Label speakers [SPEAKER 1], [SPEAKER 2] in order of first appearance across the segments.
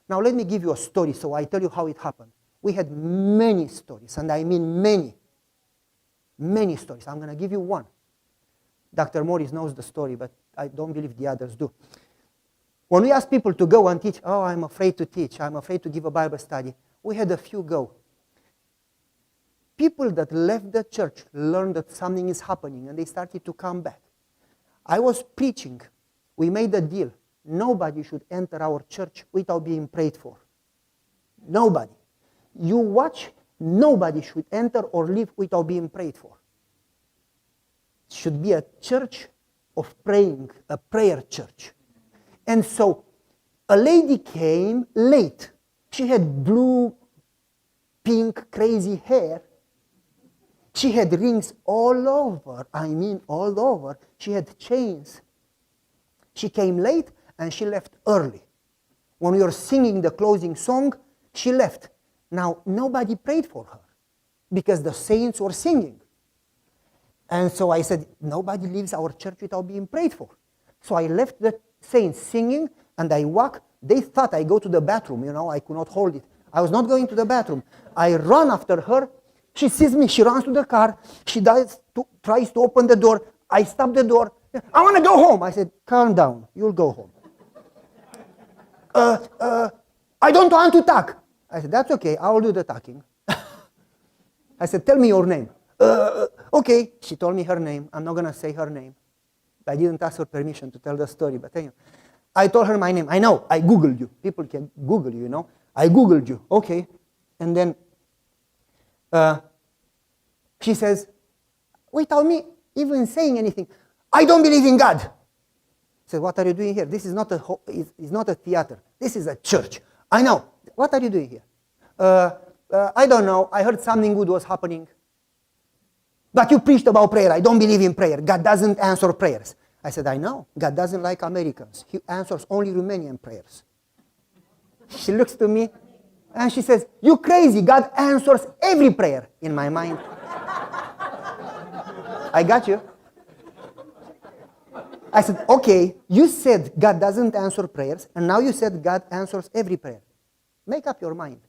[SPEAKER 1] Now let me give you a story so I tell you how it happened. We had many stories, and I mean many stories. I'm going to give you one. Dr. Morris knows the story, but I don't believe the others do. When we ask people to go and teach, oh, I'm afraid to teach, I'm afraid to give a Bible study, we had a few go. People that left the church learned that something is happening, and they started to come back. I was preaching. We made a deal. Nobody should enter our church without being prayed for. Nobody. You watch, nobody should enter or leave without being prayed for. It should be a church of praying, a prayer church. And so a lady came late. She had blue, pink, crazy hair. She had rings all over. I mean all over. She had chains. She came late and she left early. When we were singing the closing song, she left. Now, nobody prayed for her because the saints were singing. And so I said, nobody leaves our church without being prayed for. So I left the saints singing and I walked. They thought I go to the bathroom, I could not hold it. I was not going to the bathroom. I run after her. She sees me. She runs to the car. She tries to open the door. I stop the door. I want to go home. I said, calm down. You'll go home. I don't want to talk. I said, that's okay. I will do the talking. I said, tell me your name. Okay. She told me her name. I'm not going to say her name. I didn't ask her permission to tell the story, but anyway. I told her my name. I know. I Googled you. People can Google you, I Googled you. Okay. And then she says, without me even saying anything, I don't believe in God. I said, what are you doing here? This is not it's not a theater. This is a church. I know. What are you doing here? I don't know. I heard something good was happening. But you preached about prayer. I don't believe in prayer. God doesn't answer prayers. I said, I know. God doesn't like Americans. He answers only Romanian prayers. She looks to me and she says, you crazy. God answers every prayer. In my mind, I got you. I said, okay, you said God doesn't answer prayers, and now you said God answers every prayer. Make up your mind.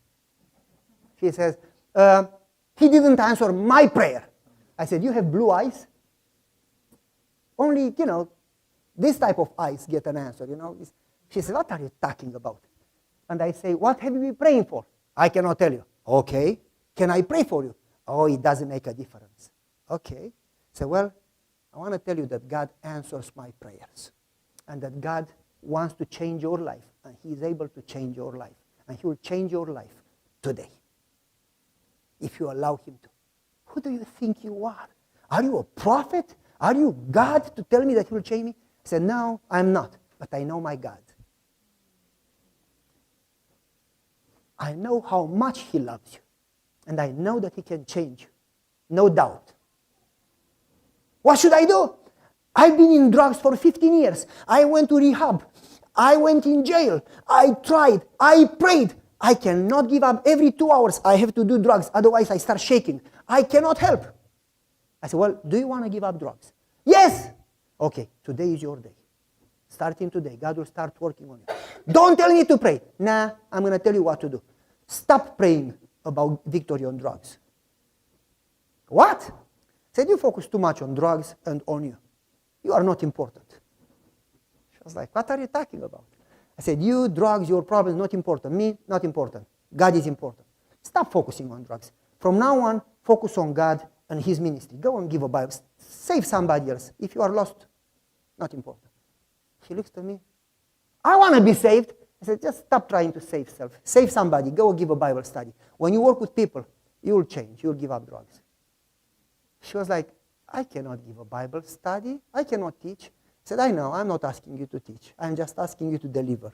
[SPEAKER 1] She says, he didn't answer my prayer. I said, you have blue eyes? Only, this type of eyes get an answer, She said, what are you talking about? And I say, what have you been praying for? I cannot tell you. Okay. Can I pray for you? Oh, it doesn't make a difference. Okay. So, well, I want to tell you that God answers my prayers and that God wants to change your life, and he is able to change your life, and he will change your life today if you allow him to. Who do you think you are? Are you a prophet? Are you God to tell me that he will change me? I said, no, I'm not, but I know my God. I know how much he loves you, and I know that he can change you, no doubt. What should I do? I've been in drugs for 15 years. I went to rehab. I went in jail. I tried. I prayed. I cannot give up. Every 2 hours I have to do drugs, otherwise I start shaking. I cannot help. I said, well, do you want to give up drugs? Yes. Okay, today is your day. Starting today, God will start working on you. Don't tell me to pray. Nah, I'm going to tell you what to do. Stop praying about victory on drugs. What? I said, you focus too much on drugs and on you. You are not important. She was like, what are you talking about? I said, you, drugs, your problems, not important. Me, not important. God is important. Stop focusing on drugs. From now on, focus on God and his ministry. Go and give a Bible. Save somebody else. If you are lost, not important. She looks to me. I want to be saved. I said, just stop trying to save self. Save somebody. Go and give a Bible study. When you work with people, you will change. You will give up drugs. She was like, I cannot give a Bible study. I cannot teach. I said, I know. I'm not asking you to teach. I'm just asking you to deliver.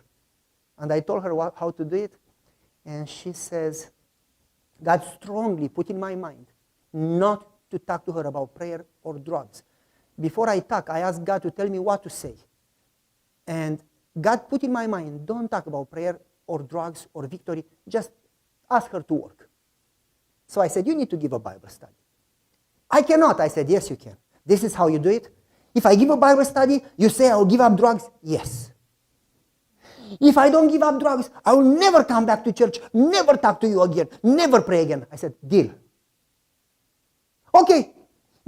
[SPEAKER 1] And I told her how to do it. And she says, God strongly put in my mind not to talk to her about prayer or drugs. Before I talk, I asked God to tell me what to say. And God put in my mind, don't talk about prayer or drugs or victory. Just ask her to work. So I said, you need to give a Bible study. I cannot. I said, yes, you can. This is how you do it. If I give a Bible study, you say I will give up drugs? Yes. If I don't give up drugs, I will never come back to church, never talk to you again, never pray again. I said, deal. Okay,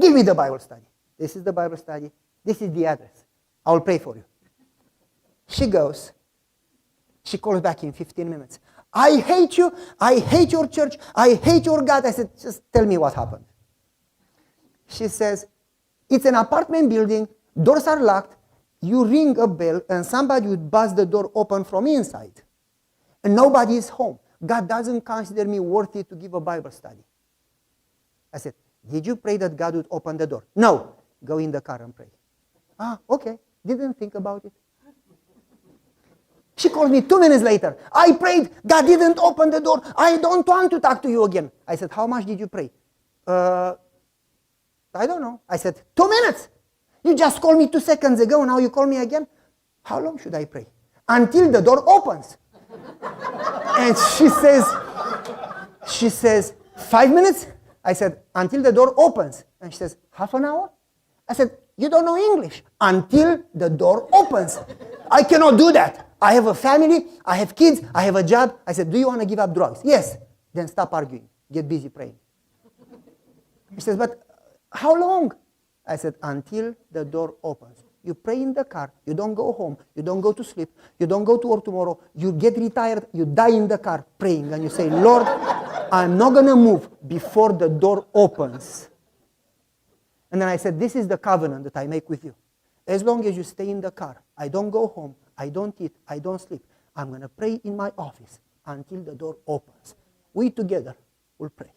[SPEAKER 1] give me the Bible study. This is the Bible study. This is the address. I will pray for you. She goes. She calls back in 15 minutes. I hate you. I hate your church. I hate your God. I said, just tell me what happened. She says, it's an apartment building. Doors are locked. You ring a bell and somebody would bust the door open from inside. And nobody is home. God doesn't consider me worthy to give a Bible study. I said, did you pray that God would open the door? No. Go in the car and pray. Ah, okay. Didn't think about it. She called me 2 minutes later. I prayed. God didn't open the door. I don't want to talk to you again. I said, how much did you pray? I don't know. I said, 2 minutes. You just called me 2 seconds ago. Now you call me again. How long should I pray? Until the door opens. And she says, 5 minutes? I said, until the door opens. And she says, half an hour? I said, you don't know English. Until the door opens. I cannot do that. I have a family. I have kids. I have a job. I said, do you want to give up drugs? Yes. Then stop arguing. Get busy praying. She says, but how long? I said, until the door opens. You pray in the car. You don't go home. You don't go to sleep. You don't go to work tomorrow. You get retired. You die in the car praying. And you say, Lord, I'm not going to move before the door opens. And then I said, this is the covenant that I make with you. As long as you stay in the car, I don't go home, I don't eat, I don't sleep. I'm going to pray in my office until the door opens. We together will pray.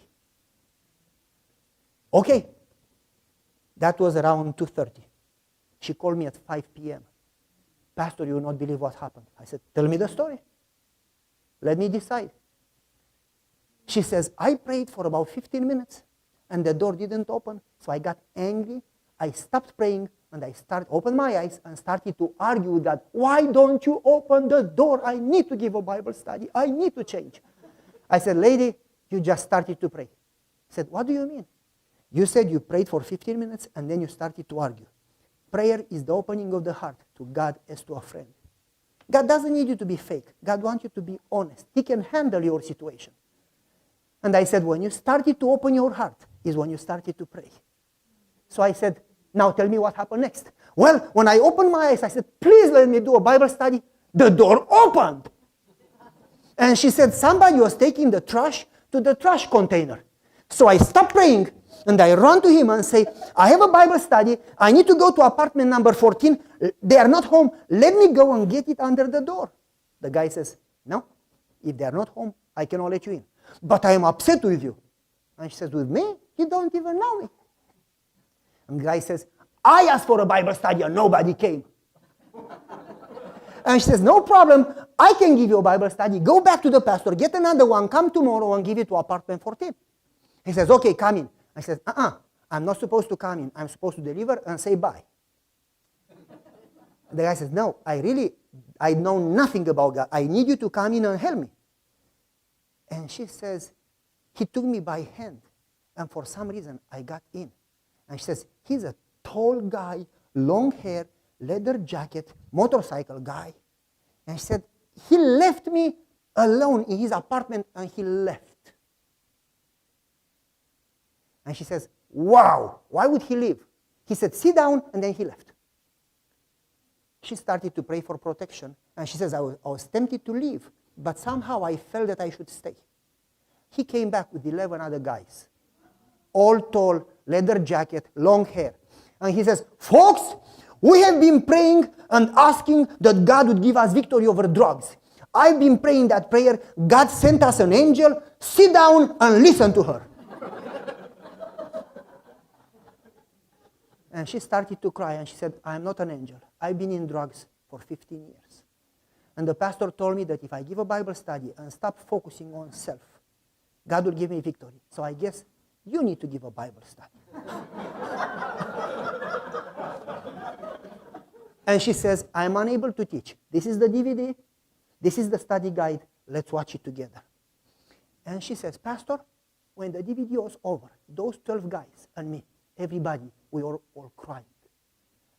[SPEAKER 1] Okay. That was around 2:30. She called me at 5 p.m. Pastor, you will not believe what happened. I said, tell me the story. Let me decide. She says, I prayed for about 15 minutes and the door didn't open. So I got angry. I stopped praying and I opened my eyes and started to argue with God. Why don't you open the door? I need to give a Bible study. I need to change. I said, lady, you just started to pray. I said, what do you mean? You said you prayed for 15 minutes and then you started to argue. Prayer is the opening of the heart to God as to a friend. God doesn't need you to be fake. God wants you to be honest. He can handle your situation. And I said, when you started to open your heart is when you started to pray. So I said, now tell me what happened next. Well, when I opened my eyes, I said, please let me do a Bible study. The door opened. And she said, somebody was taking the trash to the trash container. So I stopped praying and I run to him and say, I have a Bible study. I need to go to apartment number 14. They are not home. Let me go and get it under the door. The guy says, no, if they are not home, I cannot let you in. But I am upset with you. And she says, with me? You don't even know me. And the guy says, I asked for a Bible study and nobody came. And she says, no problem. I can give you a Bible study. Go back to the pastor, get another one, come tomorrow and give it to apartment 14. He says, okay, come in. I said, I'm not supposed to come in. I'm supposed to deliver and say bye. The guy says, no, I know nothing about God. I need you to come in and help me. And she says, he took me by hand. And for some reason, I got in. And she says, he's a tall guy, long hair, leather jacket, motorcycle guy. And she said, he left me alone in his apartment and he left. And she says, wow, why would he leave? He said, sit down, and then he left. She started to pray for protection. And she says, I was tempted to leave, but somehow I felt that I should stay. He came back with 11 other guys, all tall, leather jacket, long hair. And he says, folks, we have been praying and asking that God would give us victory over drugs. I've been praying that prayer. God sent us an angel. Sit down and listen to her. And she started to cry and she said, I'm not an angel. I've been in drugs for 15 years. And the pastor told me that if I give a Bible study and stop focusing on self, God will give me victory. So I guess you need to give a Bible study. And she says, I'm unable to teach. This is the DVD. This is the study guide. Let's watch it together. And she says, Pastor, when the DVD was over, those 12 guys and me, everybody, we were all crying.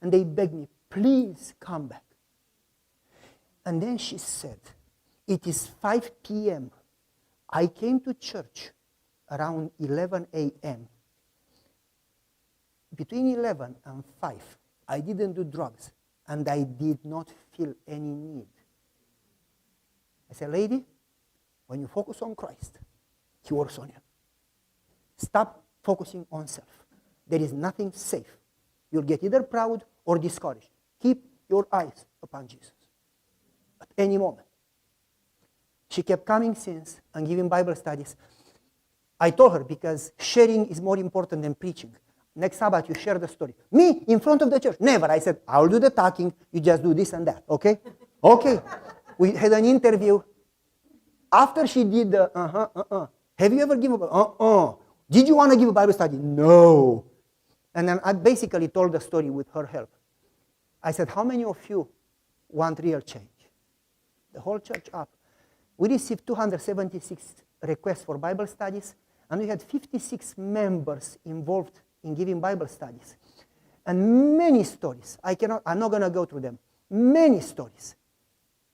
[SPEAKER 1] And they begged me, please come back. And then she said, it is 5 p.m. I came to church around 11 a.m. Between 11 and 5, I didn't do drugs, and I did not feel any need. I said, lady, when you focus on Christ, He works on you. Stop focusing on self. There is nothing safe. You'll get either proud or discouraged. Keep your eyes upon Jesus at any moment. She kept coming since and giving Bible studies. I told her, because sharing is more important than preaching. Next Sabbath, you share the story. Me, in front of the church? Never. I said, I'll do the talking. You just do this and that, okay? Okay. We had an interview. After she did the have you ever given a did you want to give a Bible study? No. And then I basically told the story with her help. I said, how many of you want real change? The whole church up. We received 276 requests for Bible studies, and we had 56 members involved in giving Bible studies. And many stories. I'm not going to go through them. Many stories.